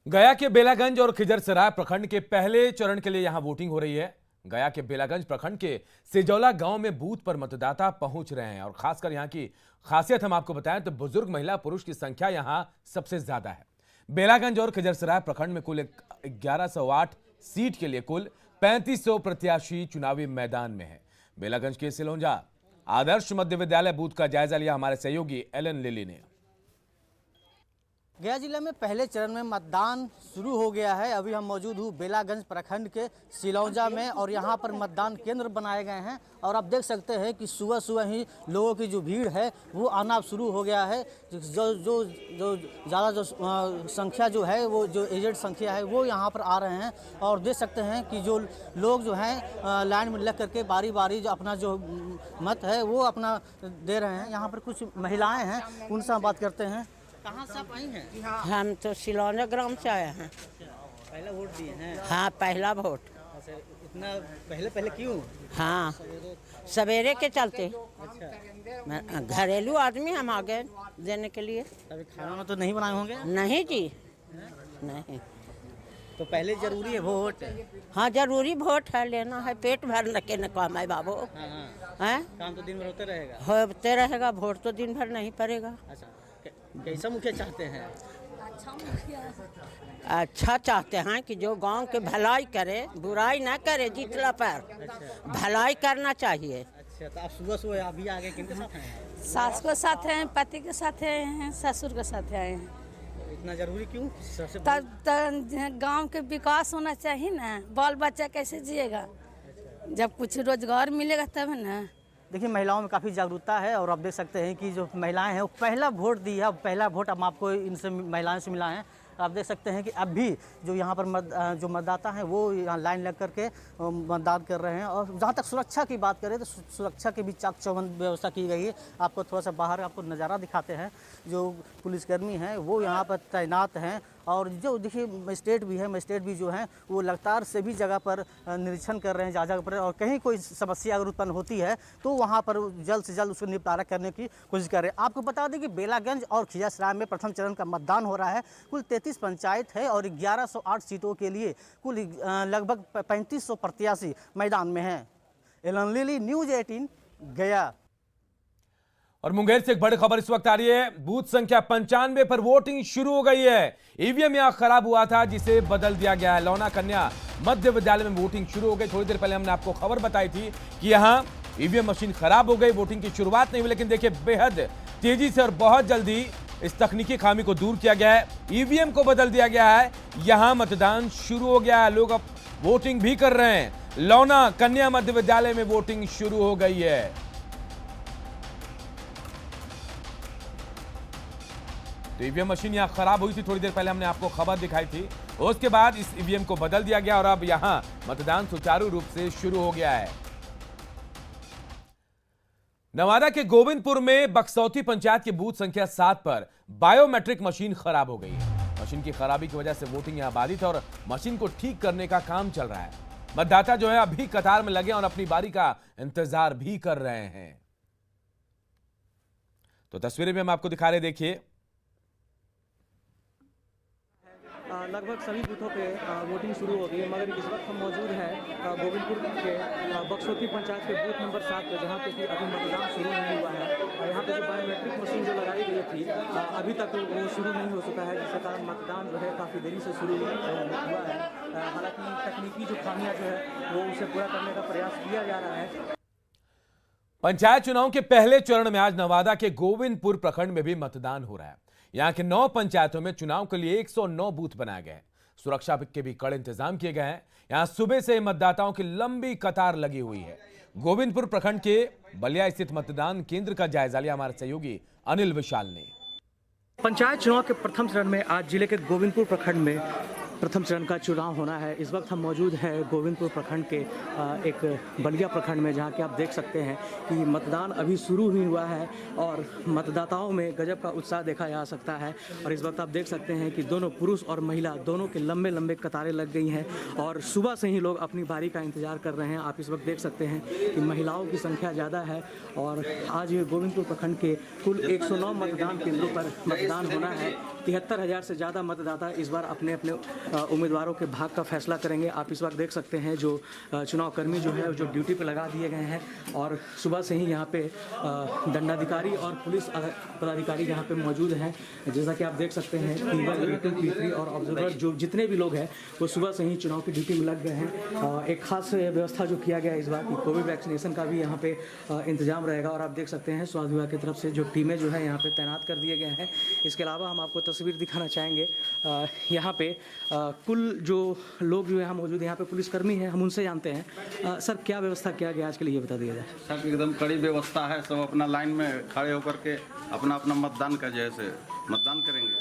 गया के बेलागंज और खिजरसराय प्रखंड के पहले चरण के लिए यहां वोटिंग हो रही है। गया के बेलागंज प्रखंड के सिजौला गांव में बूथ पर मतदाता पहुंच रहे हैं और खासकर यहां की खासियत हम आपको बताएं तो बुजुर्ग महिला पुरुष की संख्या यहां सबसे ज्यादा है। बेलागंज और खिजरसराय प्रखंड में कुल 1108 सीट के लिए कुल 3500 प्रत्याशी चुनावी मैदान में है। बेलागंज के सिलोंजा आदर्श मध्य विद्यालय बूथ का जायजा लिया हमारे सहयोगी एलन लिली ने। गया जिले में पहले चरण में मतदान शुरू हो गया है। अभी हम मौजूद हूँ बेलागंज प्रखंड के सिलौंजा में और यहाँ पर मतदान केंद्र बनाए गए हैं और आप देख सकते हैं कि सुबह सुबह ही लोगों की जो भीड़ है वो आना शुरू हो गया है। जो ज़्यादा जो संख्या जो है वो जो एजेड संख्या है वो यहाँ पर आ रहे हैं और देख सकते हैं कि जो लोग जो हैं लाइन में लग करके बारी बारी जो अपना जो मत है वो अपना दे रहे हैं। यहाँ पर कुछ महिलाएँ हैं, उनसे हम बात करते हैं। कहाँ से आप आई हैं? हम तो सिलौंजा ग्राम से आए हैं। पहला वोट दिए हैं? हाँ, पहला वोट। अच्छा, इतना पहले क्यों? हाँ, सवेरे के चलते। अच्छा, घरेलू आदमी हम आ गए देने के लिए। अभी खाना तो नहीं बनाए होंगे? नहीं जी, नहीं। तो पहले जरूरी है वोट? हाँ, जरूरी वोट है, लेना है, पेट भरने के न काम है बाबू। हैं? काम तो दिन भर होते रहेगा? होते रहेगा, वोट तो दिन भर नहीं पड़ेगा। अच्छा, कैसा मुखिया चाहते हैं? अच्छा चाहते हैं कि जो गांव के भलाई करे, बुराई ना करे, जीतला पर भलाई करना चाहिए। अच्छा, तो आप सुबह सुबह अभी आगे किनके साथ हैं? सास के साथ हैं, पति के साथ हैं, ससुर के साथ आए हैं। इतना जरूरी क्यों? सबसे तब गांव के विकास होना चाहिए ना, बाल बच्चा कैसे जिएगा? जब कुछ रोजगार मिलेगा तब ना। देखिए, महिलाओं में काफ़ी जागरूकता है और आप देख सकते हैं कि जो महिलाएं हैं वो पहला वोट दी है। पहला वोट हम आपको इनसे महिलाओं से मिला है। आप देख सकते हैं कि अब भी जो यहाँ पर जो मतदाता हैं वो यहाँ लाइन लग करके मतदान कर रहे हैं। और जहाँ तक सुरक्षा की बात करें तो सुरक्षा की भी चाक चौबंद व्यवस्था की गई है। आपको थोड़ा सा बाहर आपको नज़ारा दिखाते हैं। जो पुलिसकर्मी हैं वो यहाँ पर तैनात हैं और जो देखिए मजिस्ट्रेट भी है, मजिस्ट्रेट भी जो हैं वो लगातार सभी जगह पर निरीक्षण कर रहे हैं, जगह पर, और कहीं कोई समस्या अगर उत्पन्न होती है तो वहाँ पर जल्द से जल्द उसको निपटारा करने की कोशिश कर रहे हैं। आपको बता दें कि बेलागंज और खिजरसराय में प्रथम चरण का मतदान हो रहा है। कुल 33 पंचायत है और 1108 सीटों के लिए कुल लगभग 3500 प्रत्याशी मैदान में हैं। एलन लिली, न्यूज़ 18 गया। और मुंगेर से एक बड़ी खबर इस वक्त आ रही है। बूथ संख्या 95 पर वोटिंग शुरू हो गई है। ईवीएम यहां खराब हुआ था जिसे बदल दिया गया है। लौना कन्या मध्य विद्यालय में वोटिंग शुरू हो गई। थोड़ी देर पहले हमने आपको खबर बताई थी कि यहां ईवीएम मशीन खराब हो गई, वोटिंग की शुरुआत नहीं हुई, लेकिन देखिए बेहद तेजी से और बहुत जल्दी इस तकनीकी खामी को दूर किया गया है। ईवीएम को बदल दिया गया है। यहां मतदान शुरू हो गया है, लोग अब वोटिंग भी कर रहे हैं। लौना कन्या मध्य विद्यालय में वोटिंग शुरू हो गई है। तो ईवीएम मशीन यहां खराब हुई थी, थोड़ी देर पहले हमने आपको खबर दिखाई थी। उसके बाद इस ईवीएम को बदल दिया गया और अब यहां मतदान सुचारू रूप से शुरू हो गया है। नवादा के गोविंदपुर में बक्सौती पंचायत के बूथ संख्या 7 पर बायोमेट्रिक मशीन खराब हो गई है। मशीन की खराबी की वजह से वोटिंग यहां बाधित है और मशीन को ठीक करने का काम चल रहा है। मतदाता जो है अभी कतार में लगे और अपनी बारी का इंतजार भी कर रहे हैं। तो तस्वीरें भी हम आपको दिखा रहे, देखिए। लगभग सभी बूथों पे वोटिंग शुरू हो गई है, मगर इस वक्त हम मौजूद हैं गोविंदपुर के बक्सौती पंचायत के बूथ नंबर 7 पे, जहाँ पे कि अभी मतदान शुरू नहीं हुआ है। और यहाँ पे जो बायोमेट्रिक मशीन जो लगाई गई थी अभी तक वो शुरू नहीं हो चुका है, जिसके कारण मतदान जो है काफ़ी देरी से शुरू हुआ है। हालांकि तकनीकी जो खामियाँ जो है वो उसे पूरा करने का प्रयास किया जा रहा है। पंचायत चुनाव के पहले चरण में आज नवादा के गोविंदपुर प्रखंड में भी मतदान हो रहा है। यहां के 9 पंचायतों में चुनाव के लिए 109 बूथ बनाए गए हैं। सुरक्षा के भी कड़े इंतजाम किए गए हैं। यहां सुबह से मतदाताओं की लंबी कतार लगी हुई है। गोविंदपुर प्रखंड के बलिया स्थित मतदान केंद्र का जायजा लिया हमारे सहयोगी अनिल विशाल ने। पंचायत चुनाव के प्रथम चरण में आज जिले के गोविंदपुर प्रखंड में प्रथम चरण का चुनाव होना है। इस वक्त हम मौजूद हैं गोविंदपुर प्रखंड के एक बलिया प्रखंड में, जहां कि आप देख सकते हैं कि मतदान अभी शुरू ही हुआ है और मतदाताओं में गजब का उत्साह देखा जा सकता है। और इस वक्त आप देख सकते हैं कि दोनों पुरुष और महिला दोनों के लंबे लंबे कतारें लग गई हैं और सुबह से ही लोग अपनी बारी का इंतजार कर रहे हैं। आप इस वक्त देख सकते हैं कि महिलाओं की संख्या ज़्यादा है और आज गोविंदपुर प्रखंड के कुल 109 मतदान केंद्रों पर मतदान होना है। 73,000 से ज़्यादा मतदाता इस बार अपने अपने उम्मीदवारों के भाग का फैसला करेंगे। आप इस वक्त देख सकते हैं जो चुनाव कर्मी जो है जो ड्यूटी पे लगा दिए गए हैं और सुबह से ही यहाँ पे दंडाधिकारी और पुलिस पदाधिकारी यहाँ पे मौजूद हैं। जैसा कि आप देख सकते हैं P1, और ऑब्जर्वर जो जितने भी लोग हैं वो सुबह से ही चुनाव की ड्यूटी में लग गए हैं। एक खास व्यवस्था जो किया गया इस बार की कोविड वैक्सीनेशन का भी यहाँ पे इंतजाम रहेगा और आप देख सकते हैं स्वास्थ्य विभाग की तरफ से जो टीमें जो है यहाँ पे तैनात कर दिए गए हैं। इसके अलावा हम आपको तस्वीर दिखाना चाहेंगे यहाँ पे कुल जो लोग जो यहाँ मौजूद हैं, यहाँ पे पुलिसकर्मी हैं, हम उनसे जानते हैं। सर क्या व्यवस्था किया गया आज के लिए, ये बता दिया जाए। सर एकदम कड़ी व्यवस्था है, सब अपना लाइन में खड़े होकर के अपना अपना मतदान का जैसे मतदान करेंगे।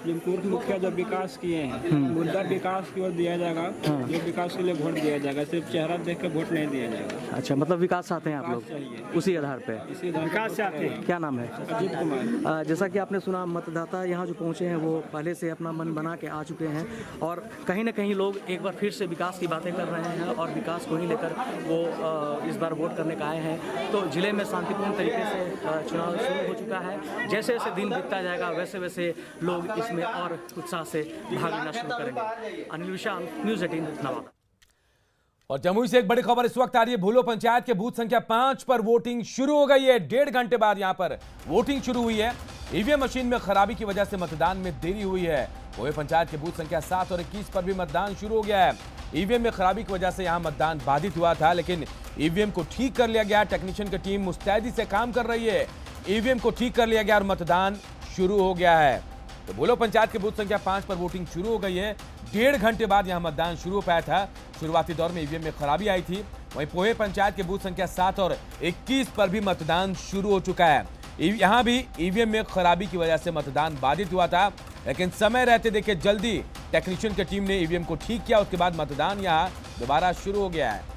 जब मुखिया जब विकास किए हैं मुद्दा विकास की ओर दिया जाएगा, जो विकास के लिए वोट दिया जाएगा, सिर्फ चेहरा देख के वोट नहीं दिया जाएगा। अच्छा, मतलब विकास चाहते हैं आप लोग, उसी आधार पे विकास चाहते हैं। क्या नाम है? अजीत कुमार। जैसा कि आपने सुना, मतदाता यहाँ जो पहुँचे हैं वो पहले से अपना मन बना के आ चुके हैं और कहीं ना कहीं लोग एक बार फिर से विकास की बातें कर रहे हैं और विकास को ही लेकर वो इस बार वोट करने का आए हैं। तो जिले में शांतिपूर्ण तरीके से चुनाव शुरू हो चुका है। जैसे जैसे दिन बीतता जाएगा वैसे वैसे लोग इसमें और उत्साह से भाग लेना शुरू करेंगे। अनिल विशाल, न्यूज़ 18 नवादा। और जमुई से एक बड़ी खबर इस वक्त आ रही है। भूलो पंचायत के बूथ संख्या 5 पर वोटिंग शुरू हो गई है। 1.5 घंटे बाद यहां पर वोटिंग शुरू हुई है। ईवीएम मशीन में खराबी की वजह से मतदान में देरी हुई है। भोले पंचायत के बूथ संख्या 7 और 21 पर भी मतदान शुरू हो गया है। ईवीएम में खराबी की वजह से यहां मतदान बाधित हुआ था, लेकिन ईवीएम को ठीक कर लिया गया। टेक्नीशियन की टीम मुस्तैदी से काम कर रही है। ईवीएम को ठीक कर लिया गया और मतदान शुरू हो गया है। तो भोलो पंचायत के बूथ संख्या 5 पर वोटिंग शुरू हो गई है। 1.5 घंटे बाद यहां मतदान शुरू हो पाया था। शुरुआती दौर में ईवीएम में खराबी आई थी। वहीं पोहे पंचायत के बूथ संख्या 7 और 21 पर भी मतदान शुरू हो चुका है। यहां भी ईवीएम में खराबी की वजह से मतदान बाधित हुआ था, लेकिन समय रहते देखिए जल्दी टेक्नीशियन की टीम ने ईवीएम को ठीक किया। उसके बाद मतदान यहां दोबारा शुरू हो गया है।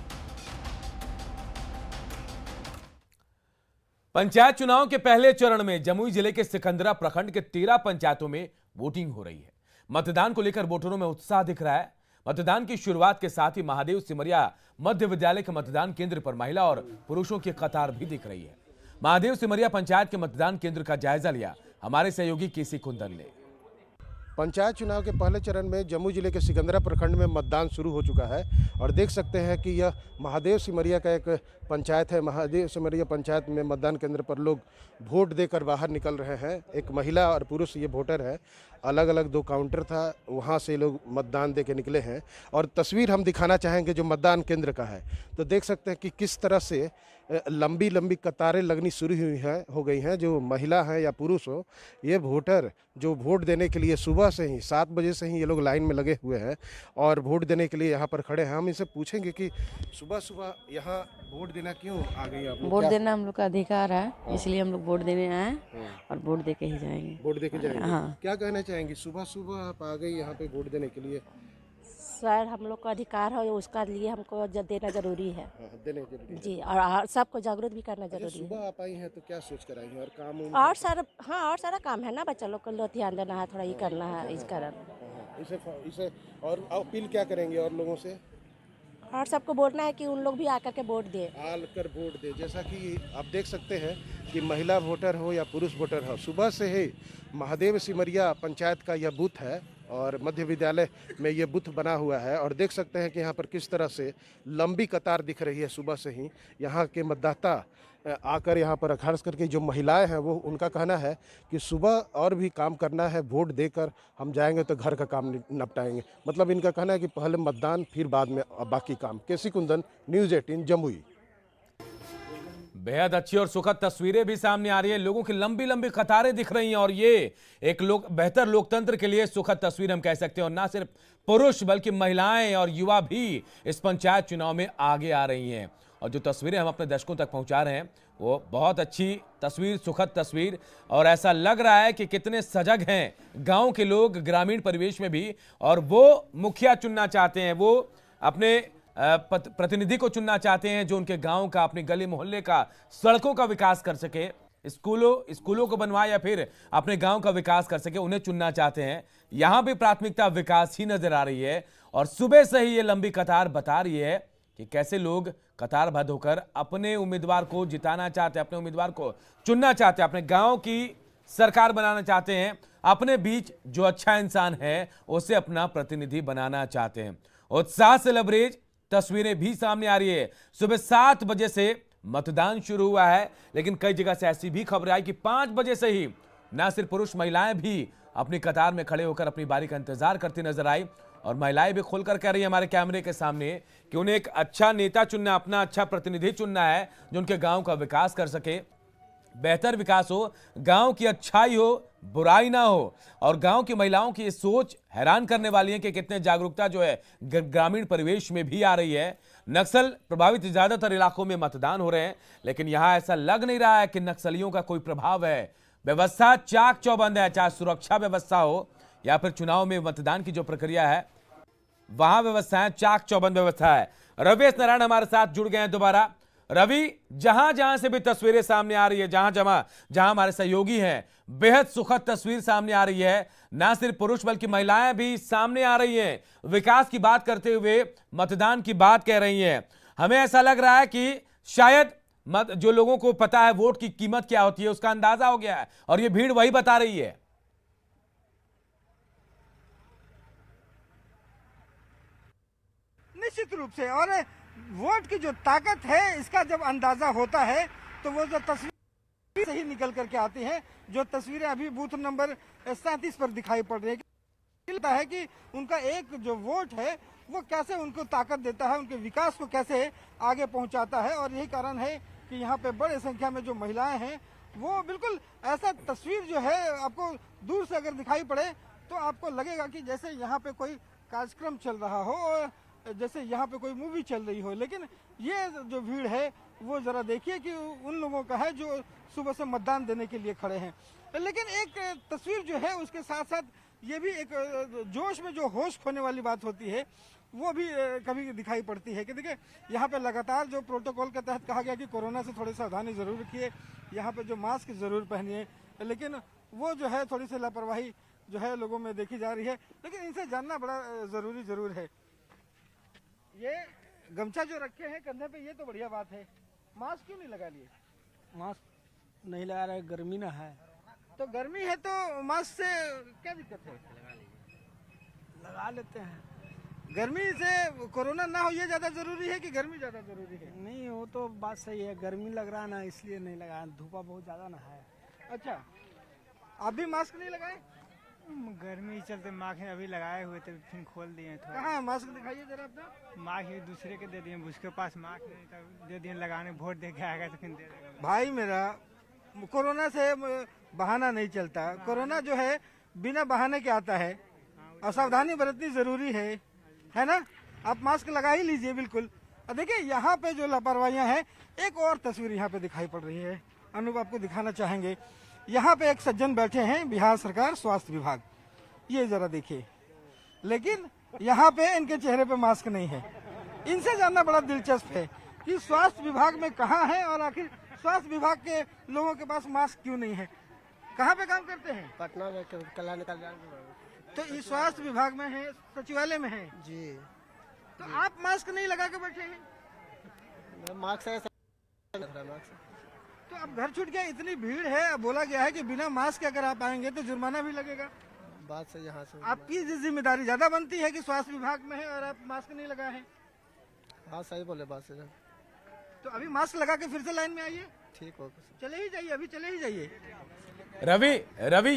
पंचायत चुनाव के पहले चरण में जमुई जिले के सिकंदरा प्रखंड के 13 पंचायतों में वोटिंग हो रही है। मतदान को लेकर वोटरों में उत्साह दिख रहा है। मतदान की शुरुआत के साथ ही महादेव सिमरिया मध्य विद्यालय के मतदान केंद्र पर महिला और पुरुषों की कतार भी दिख रही है। महादेव सिमरिया पंचायत के मतदान केंद्र का जायजा लिया हमारे सहयोगी केसी कुंदन ने। पंचायत चुनाव के पहले चरण में जमुई जिले के सिकंदरा प्रखंड में मतदान शुरू हो चुका है और देख सकते हैं कि यह महादेव सिमरिया का एक पंचायत है। महादेव सिमरिया पंचायत में मतदान केंद्र पर लोग वोट देकर बाहर निकल रहे हैं। एक महिला और पुरुष ये वोटर है। अलग अलग 2 काउंटर था, वहाँ से लोग मतदान दे के निकले हैं और तस्वीर हम दिखाना चाहेंगे जो मतदान केंद्र का है। तो देख सकते हैं कि किस तरह से लंबी लंबी कतारें लगनी शुरू हुई हैं, हो गई हैं। जो महिला है या पुरुष हो, ये वोटर जो वोट देने के लिए सुबह से ही 7 बजे से ही ये लोग लाइन में लगे हुए हैं और वोट देने के लिए यहाँ पर खड़े हैं। हम इनसे पूछेंगे कि सुबह सुबह यहाँ वोट देना क्यों आ गई आप? वोट देना हम लोग का अधिकार है, इसलिए हम लोग वोट देने आए और वोट दे के ही जाएंगे। वोट दे के जाएंगे। हाँ। क्या कहना चाहेंगे? सुबह सुबह आप आ गई यहाँ पे वोट देने के लिए। सर, हम लोग का अधिकार है, उसका लिए हमको देना जरूरी है। देने जरूरी है। जी, और सबको जागरूक भी करना जरूरी है। सुबह आप आई हैं तो क्या सोच कर आई हैं? और काम और सारा, हाँ, और सारा काम है ना, बच्चा लोग को ध्यान देना है, थोड़ा ये करना है इस कारण। इसे और अपील क्या करेंगे और लोगों से? और सबको बोलना है कि उन लोग भी आकर के वोट दे, आकर वोट दे। जैसा कि आप देख सकते हैं कि महिला वोटर हो या पुरुष वोटर हो, सुबह से ही महादेव सिमरिया पंचायत का यह बूथ है और मध्य विद्यालय में ये बूथ बना हुआ है और देख सकते हैं कि यहाँ पर किस तरह से लंबी कतार दिख रही है। सुबह से ही यहाँ के मतदाता आकर यहाँ पर, खास करके जो महिलाएं हैं वो, उनका कहना है कि सुबह और भी काम करना है, वोट देकर हम जाएंगे तो घर का काम निपटाएंगे। मतलब इनका कहना है कि पहले मतदान फिर बाद में बाकी काम। केसी कुंदन, न्यूज़ 18 जमुई। बेहद अच्छी और सुखद तस्वीरें भी सामने आ रही है। लोगों की लंबी लंबी कतारें दिख रही हैं और ये एक बेहतर लोकतंत्र के लिए सुखद तस्वीर हम कह सकते हैं। और ना सिर्फ पुरुष बल्कि महिलाएं और युवा भी इस पंचायत चुनाव में आगे आ रही हैं। और जो तस्वीरें हम अपने दर्शकों तक पहुंचा रहे हैं वो बहुत अच्छी तस्वीर, सुखद तस्वीर। और ऐसा लग रहा है कि कितने सजग हैं गाँव के लोग ग्रामीण परिवेश में भी, और वो मुखिया चुनना चाहते हैं, वो अपने प्रतिनिधि को चुनना चाहते हैं जो उनके गांव का, अपने गली मोहल्ले का, सड़कों का विकास कर सके, स्कूलों को बनवाए या फिर अपने गांव का विकास कर सके, उन्हें चुनना चाहते हैं। यहां भी प्राथमिकता विकास ही नजर आ रही है और सुबह से ही ये लंबी कतार बता रही है कि कैसे लोग कतारबद्ध होकर अपने उम्मीदवार को जिताना चाहते हैं, अपने उम्मीदवार को चुनना चाहते हैं, अपने गाँव की सरकार बनाना चाहते हैं, अपने बीच जो अच्छा इंसान है उसे अपना प्रतिनिधि बनाना चाहते हैं। उत्साह से लबरेज तस्वीरें भी सामने आ रही है। सुबह 7 बजे से मतदान शुरू हुआ है, लेकिन कई जगह से ऐसी भी खबरें आई कि 5 बजे से ही न सिर्फ पुरुष, महिलाएं भी अपनी कतार में खड़े होकर अपनी बारी का इंतजार करती नजर आई। और महिलाएं भी खुलकर कह रही है हमारे कैमरे के सामने कि उन्हें एक अच्छा नेता चुनना, अपना अच्छा प्रतिनिधि चुनना है जो उनके गांव का विकास कर सके, बेहतर विकास हो, गांव की अच्छाई हो, बुराई ना हो। और गांव की महिलाओं की ये सोच हैरान करने वाली है कि कितने जागरूकता जो है ग्रामीण परिवेश में भी आ रही है। नक्सल प्रभावित ज्यादातर इलाकों में मतदान हो रहे हैं, लेकिन यहां ऐसा लग नहीं रहा है कि नक्सलियों का कोई प्रभाव है। व्यवस्था चाक चौबंद है, चाहे सुरक्षा व्यवस्था हो या फिर चुनाव में मतदान की जो प्रक्रिया है वहां व्यवस्था है, चाक चौबंद व्यवस्था है। रवेश नारायण हमारे साथ जुड़ गए हैं दोबारा। रवि, जहां जहां से भी तस्वीरें सामने आ रही है, जहां हमारे सहयोगी हैं, बेहद सुखद तस्वीर सामने आ रही है। ना सिर्फ पुरुष बल्कि महिलाएं भी सामने आ रही हैं, विकास की बात करते हुए मतदान की बात कह रही हैं। हमें ऐसा लग रहा है कि शायद जो लोगों को पता है वोट की कीमत क्या होती है उसका अंदाजा हो गया है और ये भीड़ वही बता रही है। निश्चित रूप से, और वोट की जो ताकत है इसका जब अंदाजा होता है तो वो जो तस्वीर से ही निकल करके आती है, जो तस्वीरें अभी बूथ नंबर 37 पर दिखाई पड़ रही है कि उनका एक जो वोट है वो कैसे उनको ताकत देता है, उनके विकास को कैसे आगे पहुंचाता है। और यही कारण है कि यहाँ पे बड़े संख्या में जो महिलाएं हैं वो बिल्कुल ऐसा तस्वीर जो है आपको दूर से अगर दिखाई पड़े तो आपको लगेगा कि जैसे यहाँ पे कोई कार्यक्रम चल रहा हो और जैसे यहाँ पे कोई मूवी चल रही हो। लेकिन ये जो भीड़ है वो जरा देखिए कि उन लोगों का है जो सुबह से मतदान देने के लिए खड़े हैं। लेकिन एक तस्वीर जो है उसके साथ साथ ये भी एक जोश में जो होश खोने वाली बात होती है वो भी कभी दिखाई पड़ती है कि देखिए यहाँ पे लगातार जो प्रोटोकॉल के तहत कहा गया कि कोरोना से थोड़ी सावधानी जरूर रखिए, यहाँ पे जो मास्क जरूर पहनिए, लेकिन वो जो है थोड़ी सी लापरवाही जो है लोगों में देखी जा रही है। लेकिन इनसे जानना बड़ा जरूरी जरूर है। ये गमछा जो रखे हैं कंधे पे ये तो बढ़िया बात है, मास्क क्यों नहीं लगा लिए? मास्क नहीं लगा रहे, गर्मी ना है। तो गर्मी है तो मास्क से क्या दिक्कत है? लगा लेते हैं। गर्मी से कोरोना ना हो ये ज्यादा जरूरी है कि गर्मी ज्यादा जरूरी है? नहीं, वो तो बात सही है, गर्मी लग रहा है ना इसलिए नहीं लगाया, धूपा बहुत ज्यादा ना है। अच्छा, आप भी मास्क नहीं लगाए? गर्मी चलते मास्क अभी लगाए हुए थे, फिर खोल दिए। कहाँ मास्क दिखाइए जरा अपना। मास्क एक दूसरे के दे दिए, उसके पास मास्क नहीं था, दे दिए लगाने, वोट दे के आएगा तो फिर दे देगा। भाई मेरा, कोरोना से बहाना नहीं चलता। कोरोना जो है बिना बहाने के आता है और सावधानी बरतनी जरूरी है ना। आप मास्क लगा ही लीजिए बिल्कुल। और देखिए यहाँ पे जो लापरवाहियां हैं, एक और तस्वीर यहाँ पे दिखाई पड़ रही है, अनूप आपको दिखाना चाहेंगे। यहाँ पे एक सज्जन बैठे हैं, बिहार सरकार स्वास्थ्य विभाग, ये जरा देखिए, लेकिन यहाँ पे इनके चेहरे पे मास्क नहीं है। इनसे जानना बड़ा दिलचस्प है कि स्वास्थ्य विभाग में कहाँ है और आखिर स्वास्थ्य विभाग के लोगों के पास मास्क क्यों नहीं है। कहाँ पे काम करते हैं? पटना में कला निकल। तो इस स्वास्थ्य विभाग में है, सचिवालय में है जी। तो आप मास्क नहीं लगा के बैठे हैं? मास्क है। तो अब घर छूट गया, इतनी भीड़ है, अब बोला गया है कि बिना मास्क के अगर आप आएंगे तो जुर्माना भी लगेगा। बात से यहाँ से आपकी जिम्मेदारी ज्यादा बनती है कि स्वास्थ्य विभाग में है और आप मास्क नहीं लगाए हैं। हाँ सही बोले बात से। तो अभी मास्क लगा के फिर से लाइन में आइए। ठीक हो, चले ही जाइए, अभी चले ही जाइए। रवि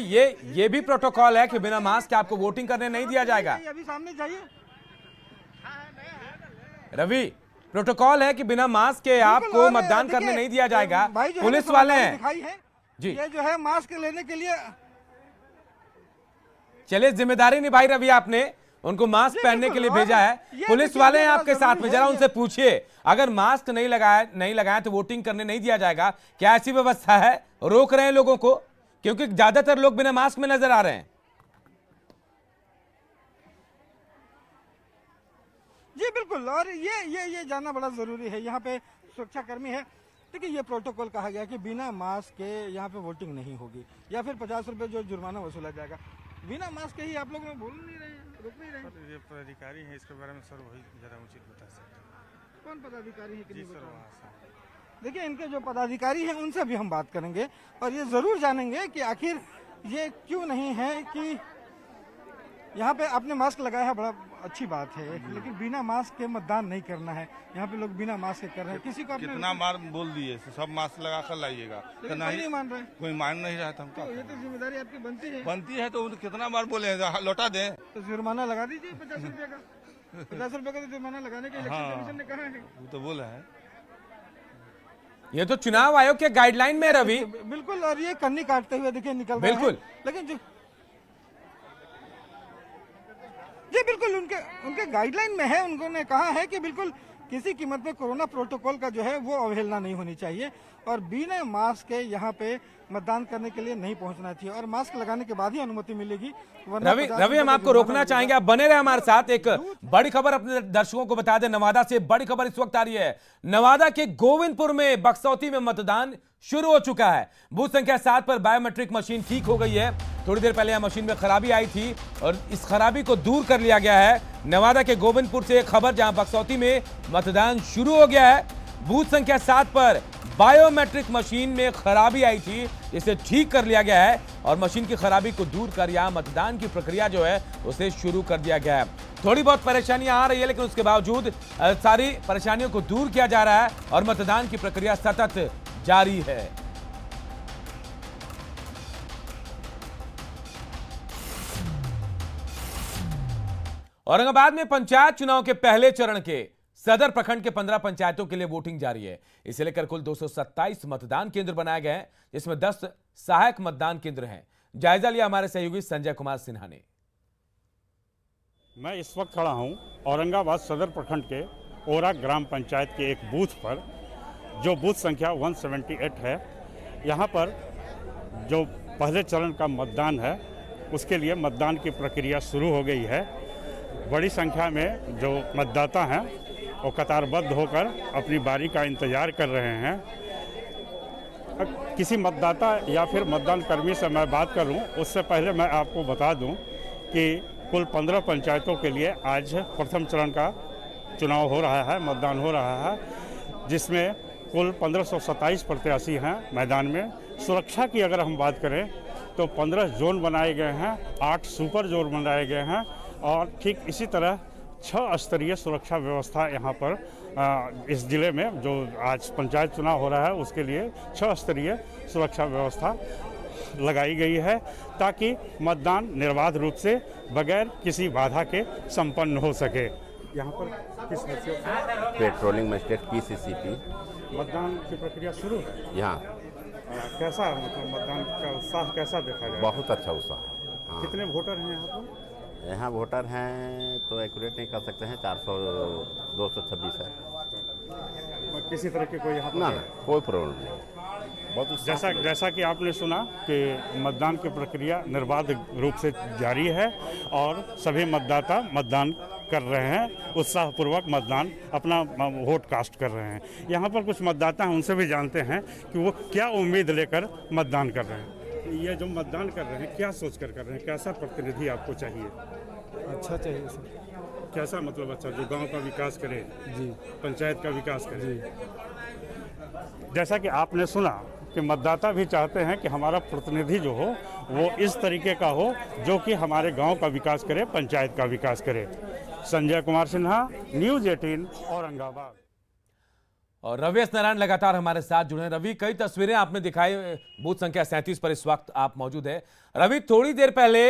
ये भी प्रोटोकॉल है कि बिना मास्क के आपको वोटिंग करने नहीं दिया जाएगा। अभी सामने जाइए। रवि, प्रोटोकॉल है कि बिना मास्क के आपको मतदान करने नहीं दिया जाएगा। पुलिस वाले हैं जी, ये जो है मास्क लेने के लिए। चलिए, जिम्मेदारी निभाई रवि आपने, उनको मास्क पहनने के लिए भेजा है। पुलिस वाले हैं आपके साथ में, जरा उनसे पूछिए अगर मास्क नहीं लगाए तो वोटिंग करने नहीं दिया जाएगा। क्या ऐसी व्यवस्था है? रोक रहे हैं लोगों को, क्योंकि ज्यादातर लोग बिना मास्क में नजर आ रहे हैं। जी बिल्कुल, और ये जानना बड़ा जरूरी है। यहाँ पे सुरक्षा कर्मी है। देखिए ये प्रोटोकॉल कहा गया कि बिना मास्क के यहाँ पे वोटिंग नहीं होगी या फिर 50 रुपए जो जुर्माना वसूला जाएगा। बिना मास्क के ही आप लोग बोल नहीं रहे हैं, रुक नहीं रहे हैं। ये पदाधिकारी है, इसके बारे में सर वही ज़्यादा उचित बता सकते हैं। कौन पदाधिकारी है? जी सर, वहाँ से देखिए इनके जो पदाधिकारी हैं उनसे भी हम बात करेंगे और ये ज़रूर जानेंगे कि आखिर ये क्यों नहीं है कि यहाँ पे आपने मास्क लगाया है, बड़ा अच्छी बात है, लेकिन बिना मास्क के मतदान नहीं करना है। यहाँ पे लोग बिना मास्क के कर रहे हैं। किसी को कितना बार बोल दिए सब मास्क लगा कर लाइएगा, तो नहीं मान रहे, कोई मान नहीं रहा था हमको। तो ये तो जिम्मेदारी आपकी बनती है तो कितना बार बोले लौटा दें, तो जुर्माना लगा दीजिए 50 रुपये का। 50 रुपये का तो जुर्माना लगाने के इलेक्शन कमीशन ने कहा है, वो तो बोला है। ये तो चुनाव आयोग के गाइडलाइन में रवि, बिल्कुल। और ये कन्नी काटते हुए देखिए निकल रहे हैं। बिल्कुल, लेकिन जो जी बिल्कुल उनके गाइडलाइन में है, उन्होंने कहा है कि बिल्कुल किसी कीमत पे कोरोना प्रोटोकॉल का जो है वो अवहेलना नहीं होनी चाहिए और बिना मास्क के यहाँ पे मतदान करने के लिए नहीं पहुंचना चाहिए और मास्क लगाने के बाद ही अनुमति मिलेगी। रवि हम आपको रोकना चाहेंगे, आप बने रहे हमारे साथ। एक बड़ी खबर अपने दर्शकों को बता दें, नवादा से बड़ी खबर इस वक्त आ रही है। नवादा के गोविंदपुर में बक्सौती में मतदान शुरू हो चुका है। बूथ संख्या 7 पर बायोमेट्रिक मशीन ठीक हो गई है। थोड़ी देर पहले यह मशीन में खराबी आई थी और इस खराबी को दूर कर लिया गया है। नवादा के गोविंदपुर से खबर, जहां बक्सौती में मतदान शुरू हो गया है। बूथ संख्या 7 पर बायोमेट्रिक मशीन में खराबी आई थी, इसे ठीक कर लिया गया है और मशीन की खराबी को दूर कर यहां मतदान की प्रक्रिया जो है उसे शुरू कर दिया गया है। थोड़ी बहुत परेशानियां आ रही है, लेकिन उसके बावजूद सारी परेशानियों को दूर किया जा रहा है और मतदान की प्रक्रिया सतत जारी है। औरंगाबाद में पंचायत चुनाव के पहले चरण के सदर प्रखंड के 15 पंचायतों के लिए वोटिंग जारी है। इसे लेकर कुल 227 मतदान केंद्र बनाए गए हैं, जिसमें 10 सहायक मतदान केंद्र हैं। जायजा लिया हमारे सहयोगी संजय कुमार सिन्हा ने। मैं इस वक्त खड़ा हूं औरंगाबाद सदर प्रखंड के ओरा ग्राम पंचायत के एक बूथ पर, जो बूथ संख्या 178 है। यहां पर जो पहले चरण का मतदान है उसके लिए मतदान की प्रक्रिया शुरू हो गई है। बड़ी संख्या में जो मतदाता हैं वो कतारबद्ध होकर अपनी बारी का इंतजार कर रहे हैं। किसी मतदाता या फिर मतदान कर्मी से मैं बात करूं उससे पहले मैं आपको बता दूं कि कुल 15 पंचायतों के लिए आज प्रथम चरण का चुनाव हो रहा है, मतदान हो रहा है, जिसमें कुल 1527 प्रत्याशी हैं मैदान में। सुरक्षा की अगर हम बात करें तो 15 जोन बनाए गए हैं, 8 सुपर जोन बनाए गए हैं और ठीक इसी तरह 6 स्तरीय सुरक्षा व्यवस्था यहाँ पर इस जिले में जो आज पंचायत चुनाव हो रहा है उसके लिए 6 स्तरीय सुरक्षा व्यवस्था लगाई गई है, ताकि मतदान निर्बाध रूप से बगैर किसी बाधा के संपन्न हो सके। यहाँ पर किस पेट्रोलिंग मजिस्ट्रेट PCCP मतदान की प्रक्रिया शुरू है। यहाँ कैसा मतलब मतदान का उत्साह कैसा देखा जाए? बहुत अच्छा उत्साह है। हाँ। कितने वोटर हैं यहाँ पर? यहाँ वोटर हैं तो एक्यूरेट नहीं कर सकते हैं, 226 है। किसी तरह की कोई यहाँ पर ना कोई प्रॉब्लम नहीं। बहुत जैसा कि आपने सुना कि मतदान की प्रक्रिया निर्बाध रूप से जारी है और सभी मतदाता मतदान कर रहे हैं, उत्साहपूर्वक मतदान अपना वोट कास्ट कर रहे हैं। यहाँ पर कुछ मतदाता हैं, उनसे भी जानते हैं कि वो क्या उम्मीद लेकर मतदान कर रहे हैं। ये जो मतदान कर रहे हैं क्या सोच कर रहे हैं? कैसा प्रतिनिधि आपको चाहिए? अच्छा चाहिए सर। कैसा मतलब अच्छा? जो गांव का विकास करे जी, पंचायत का विकास करे जी। जैसा कि आपने सुना कि मतदाता भी चाहते हैं कि हमारा प्रतिनिधि जो हो वो इस तरीके का हो जो कि हमारे गांव का विकास करे, पंचायत का विकास करे। संजय कुमार सिन्हा, न्यूज़ 18 औरंगाबाद। और रवि एस नारायण लगातार हमारे साथ जुड़े हैं। रवि, कई तस्वीरें आपने दिखाई, बूथ संख्या 37 पर इस वक्त आप मौजूद है। रवि, थोड़ी देर पहले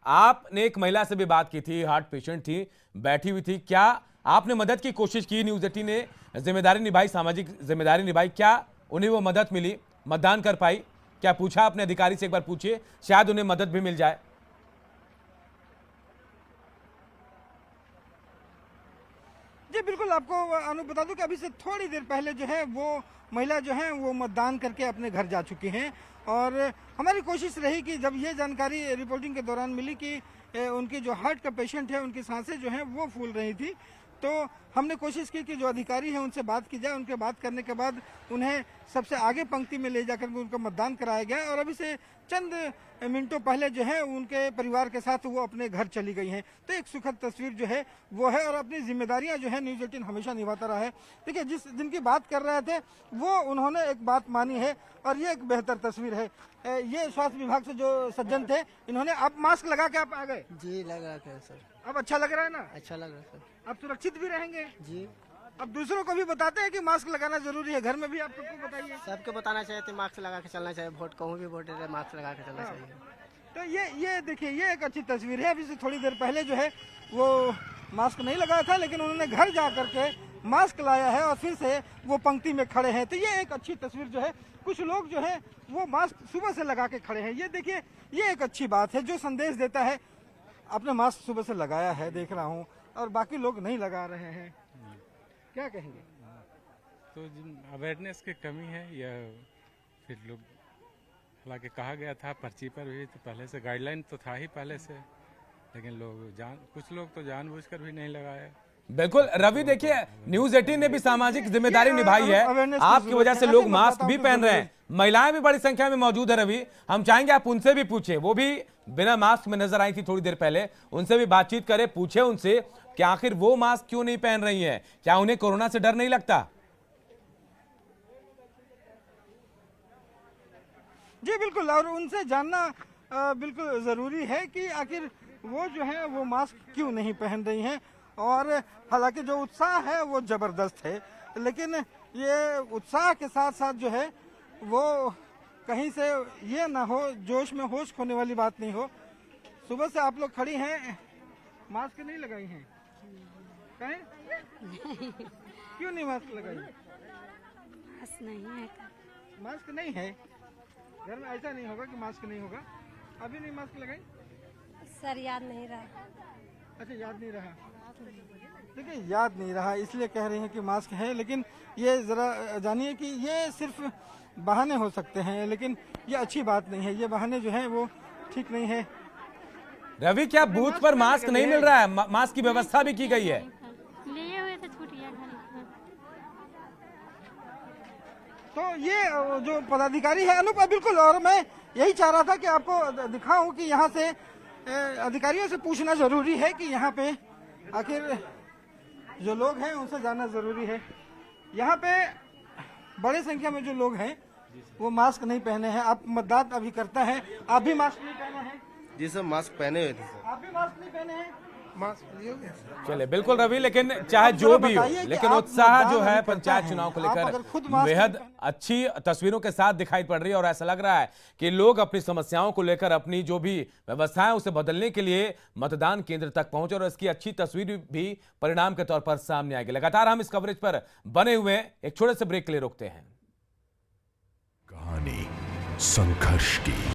आपने एक महिला से भी बात की थी, हार्ट पेशेंट थी, बैठी हुई थी। क्या आपने मदद की कोशिश की? न्यूज़ 18 ने जिम्मेदारी निभाई, सामाजिक जिम्मेदारी निभाई, क्या उन्हें वो मदद मिली, मतदान कर पाई? क्या पूछा आपने अधिकारी से? एक बार पूछिए, शायद उन्हें मदद भी मिल जाए। जी बिल्कुल, आपको बता दूं कि अभी से थोड़ी देर पहले जो है वो महिला जो है वो मतदान करके अपने घर जा चुकी हैं और हमारी कोशिश रही कि जब ये जानकारी रिपोर्टिंग के दौरान मिली कि उनकी जो हार्ट का पेशेंट है, उनकी सांसें जो हैं वो फूल रही थी, तो हमने कोशिश की कि जो अधिकारी हैं उनसे बात की जाए। उनके बात करने के बाद उन्हें सबसे आगे पंक्ति में ले जाकर उनका मतदान कराया गया और अभी से चंद मिनटों पहले जो है उनके परिवार के साथ वो अपने घर चली गई हैं। तो एक सुखद तस्वीर जो है वो है और अपनी जिम्मेदारियां जो है न्यूज़ 18 हमेशा निभाता रहा है। देखिए जिनकी बात कर रहे थे वो उन्होंने एक बात मानी है और ये एक बेहतर तस्वीर है। ये स्वास्थ्य विभाग से जो सज्जन थे इन्होंने अब मास्क लगा के आप आ गए? जी लगा के सर। अब अच्छा लग रहा है ना? अच्छा लग रहा है सर। अब सुरक्षित भी रहेंगे? जी। अब दूसरों को भी बताते हैं कि मास्क लगाना जरूरी है, घर में भी आप सबको बताइए। सबको बताना चाहिए तो मास्क लगा के चलना चाहिए, वोट कहूँ भी वोट दे मास्क लगा के चलना चाहिए। तो ये देखिए ये एक अच्छी तस्वीर है। अभी से थोड़ी देर पहले जो है वो मास्क नहीं लगाया था लेकिन उन्होंने घर जा करके मास्क लाया है और फिर से वो पंक्ति में खड़े हैं। तो ये एक अच्छी तस्वीर जो है, कुछ लोग जो है वो मास्क सुबह से लगा के खड़े हैं। ये देखिए ये एक अच्छी बात है जो संदेश देता है। आपने मास्क सुबह से लगाया है देख रहा हूँ और बाकी लोग नहीं लगा रहे हैं, क्या कहेंगे? तो अवेयरनेस की कमी है या फिर लोग, हालांकि कहा गया था पर्ची पर भी, तो पहले से गाइडलाइन तो था ही पहले से, लेकिन कुछ लोग तो जानबूझकर भी नहीं लगाए। बिल्कुल रवि, देखिए न्यूज़ 18 ने भी सामाजिक जिम्मेदारी निभाई है। आपकी वजह से लोग मास्क भी पहन रहे हैं, महिलाएं भी बड़ी संख्या में मौजूद है। रवि, हम चाहेंगे आप उनसे भी पूछे, वो भी बिना मास्क में नजर आई थी थोड़ी देर पहले, उनसे भी बातचीत करें, पूछे उनसे कि आखिर वो मास्क क्यों नहीं पहन रही है, क्या उन्हें कोरोना से डर नहीं लगता? जी बिल्कुल, और उनसे जानना बिल्कुल जरूरी है कि आखिर वो जो है वो मास्क क्यों नहीं पहन रही हैं। और हालांकि जो उत्साह है वो जबरदस्त है, लेकिन ये उत्साह के साथ साथ जो है वो कहीं से ये ना हो, जोश में होश खोने वाली बात नहीं हो। सुबह से आप लोग खड़ी हैं, मास्क नहीं लगाई हैं, कहें? क्यों नहीं मास्क लगाई? मास्क नहीं है। मास्क नहीं है घर में, ऐसा नहीं होगा कि मास्क नहीं होगा। अभी नहीं मास्क लगाई? सर याद नहीं रहा। अच्छा याद नहीं रहा, देखिए याद नहीं रहा इसलिए कह रही हैं कि मास्क है, लेकिन ये जरा जानिए कि ये सिर्फ बहाने हो सकते हैं, लेकिन ये अच्छी बात नहीं है। ये बहाने जो है वो ठीक नहीं है। रवि, क्या बूथ पर मास्क नहीं मिल रहा है? मास्क की व्यवस्था भी की गई है। लिए हुए थे, छूट गया। तो ये जो पदाधिकारी है अनूप, बिल्कुल, और मैं यही चाह रहा था कि आपको दिखाऊं कि यहाँ से अधिकारियों से पूछना जरूरी है कि यहाँ पे आखिर जो लोग हैं उनसे जानना जरूरी है। यहाँ पे बड़े संख्या में जो लोग हैं वो मास्क नहीं पहने हैं। आप मतदान अभी करता है, आप भी मास्क नहीं पहने हैं? जी सर, मास्क पहने हुए थे सर। आप भी मास्क नहीं पहने हैं? मास्क लिए हुए। चले बिल्कुल रवि, लेकिन चाहे जो भी हो, लेकिन उत्साह जो है पंचायत चुनाव को लेकर बेहद अच्छी तस्वीरों के साथ दिखाई पड़ रही है और ऐसा लग रहा है कि लोग अपनी समस्याओं को लेकर अपनी जो भी व्यवस्था है उसे बदलने के लिए मतदान केंद्र तक पहुंचे और इसकी अच्छी तस्वीर भी परिणाम के तौर पर सामने आएगी। लगातार हम इस कवरेज पर बने हुए एक छोटे से ब्रेक के लिए रोकते हैं। कहानी संघर्ष की।